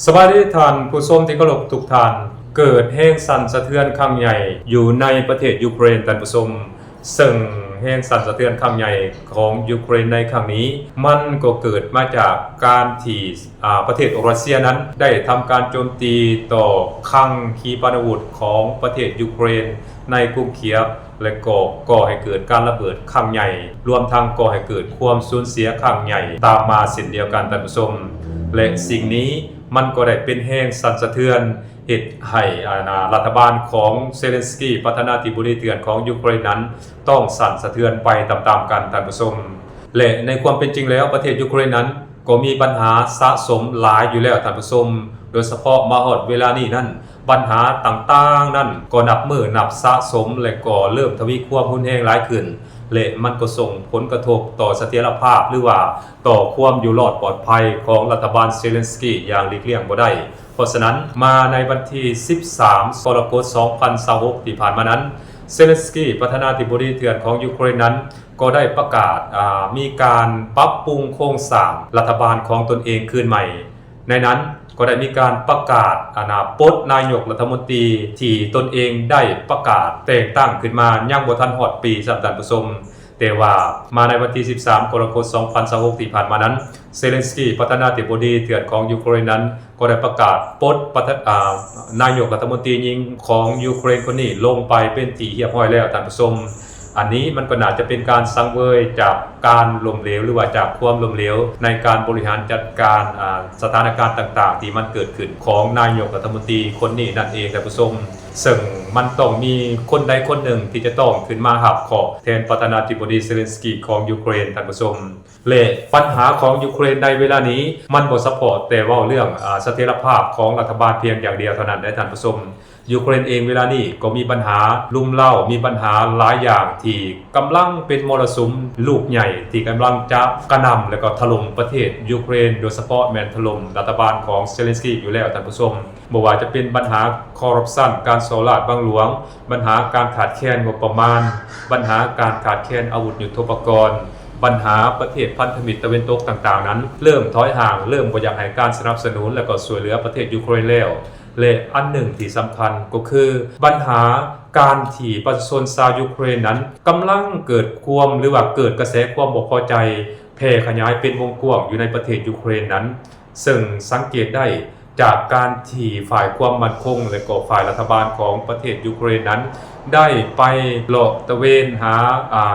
สวัสดีท่านผู้ชมที่เคารพทุกท่านเกิดแห่งสั่นสะเทือนครั้งใหญ่อยู่ในประเทศยูเครนท่านผู้ชมซึ่งแห่งสั่นสะเทือนครั้งใหญ่ของยูเครนในครั้งนี้มันก็เกิดมาจากการที่ประเทศรัสเซียนั้นได้ทำการโจมตีต่อคลังขีปนาวุธของประเทศยูเครนในกรุงเคียฟและก่อให้เกิดการระเบิดครั้งใหญ่รวมทั้งก่อให้เกิดความสูญเสียครั้งใหญ่ตามมาเช่นเดียวกันท่านผู้ชมและสิ่งนี้มันก็ได้เป็นแห่งสั่นสะเทือนเหตุให้รัฐบาลของเซเลนสกี้ประธานาธิบดีเตือนของยูเครนนั้นต้องสั่นสะเทือนไปตามๆกันท่านผู้ชมและในความเป็นจริงแล้วประเทศยูเครนนั้นก็มีปัญหาสะสมหลายอยู่แล้วท่านผู้ชมโดยเฉพาะมาฮอดเวลานี้นั้นปัญหาต่างๆนั้นก็นับมือนับสะสมและก็เริ่มทวีความรุนแรงหลายขึ้นและมันก็ส่งผลกระทบต่อเสถียรภาพหรือว่าต่อความอยู่รอดปลอดภัยของรัฐบาลเซเลนสกี้อย่างหลีกเลี่ยงบ่ได้เพราะฉะนั้นมาในวันที่13กรกฎาคม2026ที่ผ่านมานั้นเซเลนสกี้ประธานาธิบดีเถื่อนของยูเครนนั้นก็ได้ประกาศมีการปรับปรุงโครงสร้างรัฐบาลของตนเองคืนใหม่ในนั้นก็ได้มีการประกาศปลดนายกรัฐมนตรีที่ตนเองได้ประกาศแต่งตั้งขึ้นมายังบ่ทันฮอดปีท่านผู้ชมแต่ว่ามาในวันที่13กรกฎาคม2026ที่ผ่านมานั้นเซเลนสกี้ประธานาธิบดีเถื่อนของยูเครนนั้นก็ได้ประกาศปลดนายกรัฐมนตรีหญิงของยูเครนคนนี้ลงไปเป็นที่เรียบร้อยแล้วท่านผู้ชมอันนี้มันก็น่าจะเป็นการสังเวยจากการล้มเหลวหรือว่าจากความล้มเหลวในการบริหารจัดการสถานการณ์ต่างๆที่มันเกิดขึ้นของนายกรัฐมนตรีคนนี้นั่นเองท่านผู้ชมซึ่งมันต้องมีคนใดคนหนึ่งที่จะต้องขึ้นมาหับขอแทนประธานาธิบดีเซเลนสกี้ของยูเครนท่านผู้ชมและปัญหาของยูเครนในเวลานี้มันบ่ซัพพอร์ตแต่ว่าเรื่องเสถียรภาพของรัฐบาลเพียงอย่างเดียวเท่านั้นได้ท่านผู้ชมยูเครนเองเวลานี้ก็มีปัญหาลุ่มเล่ามีปัญหาหลายอย่างที่กำลังเป็นมรสุมลูกใหญ่ที่กำลังจะกระหน่ำและก็ถล่มประเทศยูเครนโดยเฉพาะแมนถล่มรัฐบาลของเซเลนสกี้อยู่แล้วท่านผู้ชมบ่ว่าจะเป็นปัญหาคอร์รัปชันการโซลาดบางหลวงปัญหาการขาดแคลนงบประมาณปัญหาการขาดแคลนอาวุธยุทโธปกรณ์ปัญหาประเทศพันธมิตรตะวันตกต่างๆนั้นเริ่มถอยห่างเริ่มบ่อยากให้การสนับสนุนและก็ช่วยเหลือประเทศยูเครนแล้วและอันหนึ่งที่สำคัญก็คือปัญหาการที่ประชาชนชาวยูเครนนั้นกำลังเกิดความหรือว่าเกิดกระแสความบ่พอใจแพร่ขยายเป็นวงกว้างอยู่ในประเทศยูเครนนั้นซึ่งสังเกตได้จากการที่ฝ่ายความมั่นคงและก็ฝ่ายรัฐบาลของประเทศยูเครนนั้นได้ไปเลาะตะเวนหา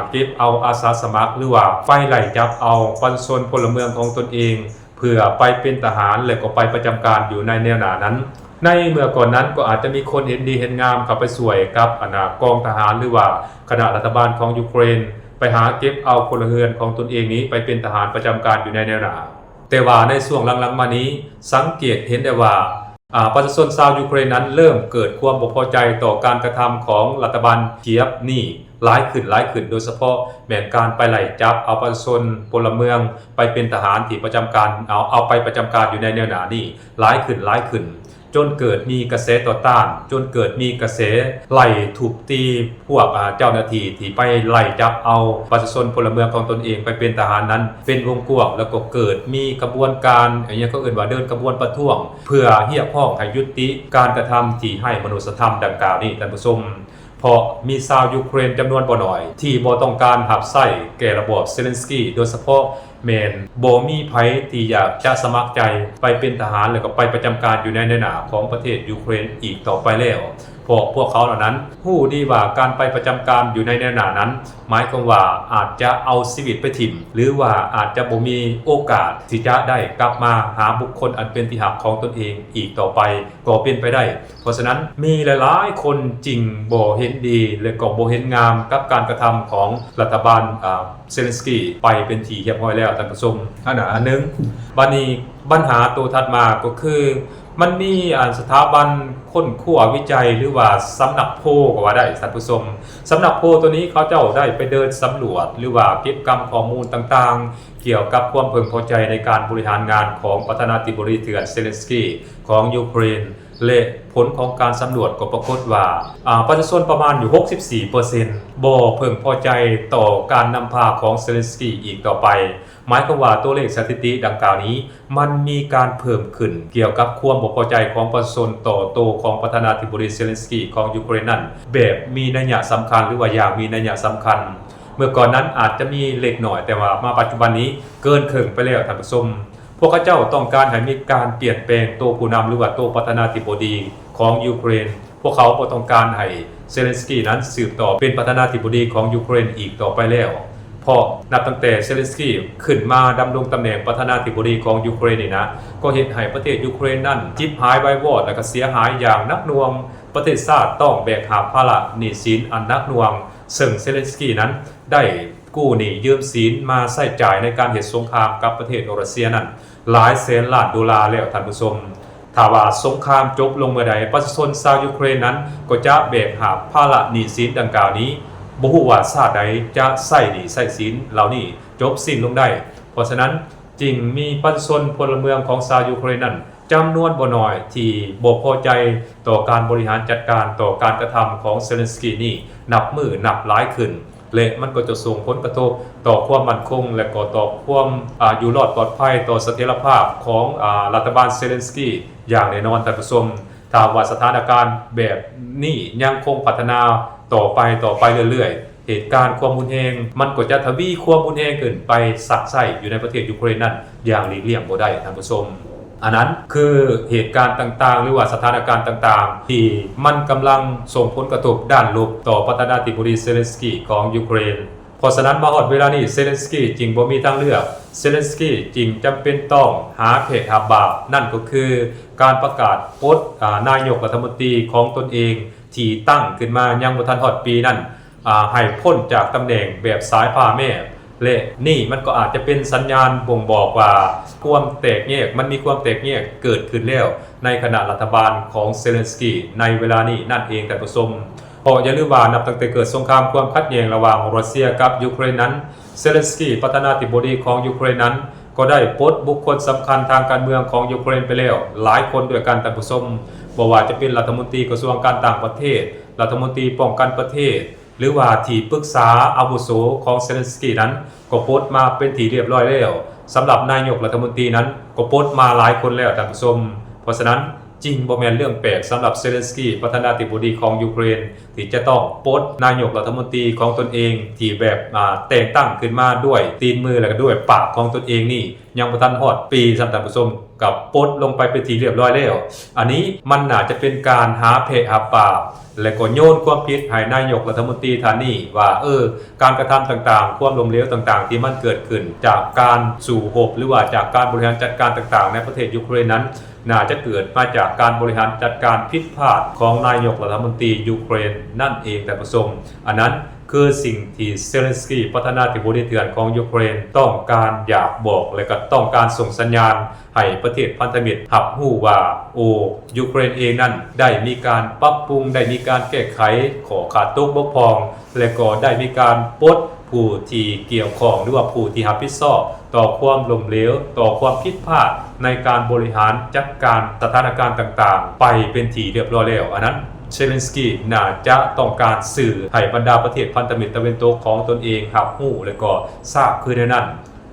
เก็บเอาอาสาสมัครหรือว่าไฟไล่จับเอาประชาชนพลเมืองของตนเองเพื่อไปเป็นทหารและก็ไปประจำการอยู่ในแนวหน้านั้นในเมื่อก่อนนั้นก็อาจจะมีคนเห็นดีเห็นงามเข้าไปช่วยกับกองทหารหรือว่าคณะรัฐบาลของยูเครนไปหาเก็บเอาพลเรือนของตนเองนี้ไปเป็นทหารประจำการอยู่ในแนวหน้าแต่ว่าในช่วงหลังๆมานี้สังเกตเห็นได้ว่าประชาชนชาวยูเครนนั้นเริ่มเกิดความบ่พอใจต่อการกระทำของรัฐบาลเคียฟนี่หลายขึ้นโดยเฉพาะแม้การไปไล่จับเอาประชาชนพลเมืองไปเป็นทหารที่ประจำการเอาไปประจำการอยู่ในแนวหน้านี่หลายขึ้นจนเกิดมีกระแสต่อต้านจนเกิดมีกระแสไล่ถูกตีพวกเจ้าหน้าที่ที่ไปไล่จับเอาประชาชนพลเมืองของตนเองไปเป็นทหารนั้นเป็นวงกว้างแล้วก็เกิดมีกระบวนการอย่างนี้เขาเอ่ยว่าเดินกระบวนประท้วงเพื่อเรียกร้องให้ยุติการกระทำที่ให้มนุษยธรรมดังกล่าวนี้ท่านผู้ชมเพราะมีชาวยูเครนจำนวนบ่น้อยที่บ่ต้องการหับไส้แก่ระบอบเซเลนสกี้โดยเฉพาะแมนบ่มีไผที่อยากจะสมัครใจไปเป็นทหารแล้วก็ไปประจำการอยู่ในแนวหน้าของประเทศยูเครนอีกต่อไปแล้วเพราะพวกเขาเหล่านั้นผู้ดีว่าการไปประจำการอยู่ในแนวหน้านั้นหมายความว่าอาจจะเอาชีวิตไปถิ่มหรือว่าอาจจะบ่มีโอกาสที่จะได้กลับมาหาบุคคลอันเป็นที่รักของตนเองอีกต่อไปก็เป็นไปได้เพราะฉะนั้นมีหลายๆคนจริงบ่เห็นดีและก็บ่เห็นงามกับการกระทำของรัฐบาลเซเลนสกี้ไปเป็นที่เรียบร้อยแล้วท่านผู้ชมอันนึงบัดนี้ปัญหาตัวถัดมาก็คือมันมีสถาบันค้นคว้าวิจัยหรือว่าสำนักโพลก็ว่าได้ท่านผู้ชมสำนักโพลตัวนี้เขาเจ้าได้ไปเดินสำรวจหรือว่าเก็บข้อมูลต่างๆเกี่ยวกับความพึงพอใจในการบริหารงานของประธานาธิบดีเถื่อนเซเลนสกี้ของยูเครน และผลของการสำรวจก็ปรากฏว่าประชาชนประมาณอยู่ 64% บ่เพิ่งพอใจต่อการนำพาของเซเลนสกี้อีกต่อไปหมายความว่าตัวเลขสถิติดังกล่าวนี้มันมีการเพิ่มขึ้นเกี่ยวกับความบ่พอใจของประชาชนต่อโตของประธานาธิบดีเซเลนสกี้ของยูเครนนั้นแบบมีนัยสำคัญหรือว่าอย่างมีนัยสำคัญเมื่อก่อนนั้นอาจจะมีเล็กหน่อยแต่ว่ามาปัจจุบันนี้เกินครึ่งไปแล้วท่านผู้ชมพวกเขาเจ้าต้องการให้มีการเปลี่ยนแปลงตัวผู้นำหรือว่าตัวประธานาธิบดีของยูเครนพวกเขาบ่ต้องการให้เซเลนสกี้นั้นสืบต่อเป็นประธานาธิบดีของยูเครนอีกต่อไปแล้วเพราะนับตั้งแต่เซเลนสกี้ขึ้นมาดำรงตำแหน่งประธานาธิบดีของยูเครนนี่นะก็เฮ็ดให้ประเทศยูเครนนั้นจิบหายไว้วอดและก็เสียหายอย่างหนักหน่วงประเทศชาติต้องแบกหาภาระหนี้สินอันหนักหน่วงซึ่งเซเลนสกี้นั้นได้กู้หนี้ยืมสินมาใช้จ่ายในการเฮ็ดสงครามกับประเทศรัสเซียนั้นหลายแสนล้านดอลลาร์แล้วท่านผู้ชมถ้าว่าสงครามจบลงเมื่อใดประชาชนชาวยูเครนนั้นก็จะแบกหาภาระหนี้สินดังกล่าวนี้บ่ฮู้ว่าชาติใดจะใช้หนี้ใช้สินเหล่านี้จบสิ้นลงได้เพราะฉะนั้นจึงมีประชาชนพลเมืองของชาวยูเครนนั้นจำนวนบ่น้อยที่บ่พอใจต่อการบริหารจัดการต่อการกระทำของเซเลนสกี้นี่นับมือนับหลายขึ้นและมันก็จะส่งผลกระทบต่อความมั่นคงและก็ต่อความอยู่รอดปลอดภัยต่อเสถียรภาพของรัฐบาลเซเลนสกี้อย่างแน่นอนท่านผู้ชมถ้าว่าสถานการณ์แบบนี้ยังคงพัฒนาต่อไปเรื่อยๆเหตุการณ์ความรุนแรงมันก็จะทวีความรุนแรงขึ้นไปสักไส้อยู่ในประเทศยูเครนนั้นอย่างหลีกเลี่ยงบ่ได้ท่านผู้ชมอันนั้นคือเหตุการณ์ต่างๆหรือว่าสถานการณ์ต่างๆที่มันกำลังส่งผลกระทบด้านลบต่อประธานาธิบดีเซเลนสกี้ของยูเครนเพราะฉะนั้นมาฮอดเวลานี้เซเลนสกี้จึงบ่มีทางเลือกเซเลนสกี้จึงจำเป็นต้องหาเพศหาบาปนั่นก็คือการประกาศปลดนายกรัฐมนตรีของตนเองที่ตั้งขึ้นมายังบ่ทันฮอดปีนั้นให้พ้นจากตำแหน่งแบบสายพาแม่และนี่มันก็อาจจะเป็นสัญญาณบ่งบอกว่าความแตกแยกมันมีความแตกแยกเกิดขึ้นแล้วในคณะรัฐบาลของเซเลนสกี้ในเวลานี้นั่นเองท่านผู้ชมเพราะอย่าลืมว่านับตั้งแต่เกิดสงครามความขัดแย้งระหว่างรัสเซียกับยูเครนนั้นเซเลนสกี้ประธานาธิบดีของยูเครนนั้นก็ได้ปลดบุคคลสำคัญทางการเมืองของยูเครนไปแล้วหลายคนด้วยกันท่านผู้ชมบ่ว่าจะเป็นรัฐมนตรีกระทรวงการต่างประเทศรัฐมนตรีป้องกันประเทศหรือว่าที่ปรึกษาอาวุโสของเซเลนสกี้นั้นก็ปลดมาเป็นที่เรียบร้อยแล้วสำหรับนายกรัฐมนตรีนั้นก็ปลดมาหลายคนแล้วท่านผู้ชมเพราะฉะนั้นจริงบ่แม่นเรื่องแปลกสำหรับเซเลนสกี้ประธานาธิบดีของยูเครนที่จะต้องปลดนายกรัฐมนตรีของตนเองที่แบบแต่งตั้งขึ้นมาด้วยตีนมือและก็ด้วยปากของตนเองนี่ยังบ่ทันฮอดปีท่านผู้ชมกับปลดลงไปเป็นที่เรียบร้อยแล้วอันนี้มันน่าจะเป็นการหาเพศหาบาปและก็โยนความผิดให้นายกรัฐมนตรีท่านนี้ว่าการกระทำต่างๆความล้มเหลวต่างๆที่มันเกิดขึ้นจากการสู่หบหรือว่าจากการบริหารจัดการต่างๆในประเทศยูเครนนั้นน่าจะเกิดมาจากการบริหารจัดการผิดพลาดของนายกรัฐมนตรียูเครนนั่นเองแต่ผู้ชมอันนั้นคือสิ่งที่เซเลนสกี้ประธานาธิบดีเถื่อนของยูเครนต้องการอยากบอกและก็ต้องการส่งสัญญาณให้ประเทศพันธมิตรรับรู้ว่ายูเครนเองนั้นได้มีการปรับปรุงได้มีการแก้ไขข้อขาดตกบกพร่องและก็ได้มีการปลดผู้ที่เกี่ยวข้องหรือว่าผู้ที่รับผิดชอบต่อความล้มเหลวต่อความผิดพลาดในการบริหารจัดการสถานการณ์ต่างๆไปเป็นที่เรียบร้อยแล้วอันนั้นเซเลนสกี้น่าจะต้องการสื่อให้บรรดาประเทศพันธมิตรตะวันตกของตนเองรับรู้และก็ทราบคือในนั้น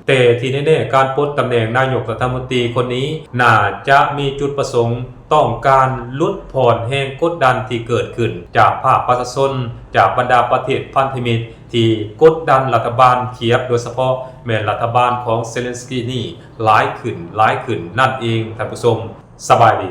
แต่ที่แน่ๆการปลดตำแหน่งนายกรัฐมนตรีคนนี้น่าจะมีจุดประสงค์ต้องการลดผ่อนแห่งกดดันที่เกิดขึ้นจากภาคประชาชนจากบรรดาประเทศพันธมิตรที่กดดันรัฐบาลเคียฟโดยเฉพาะแม้รัฐบาลของเซเลนสกี้นี่หลายขึ้นนั่นเองท่านผู้ชมสบายดี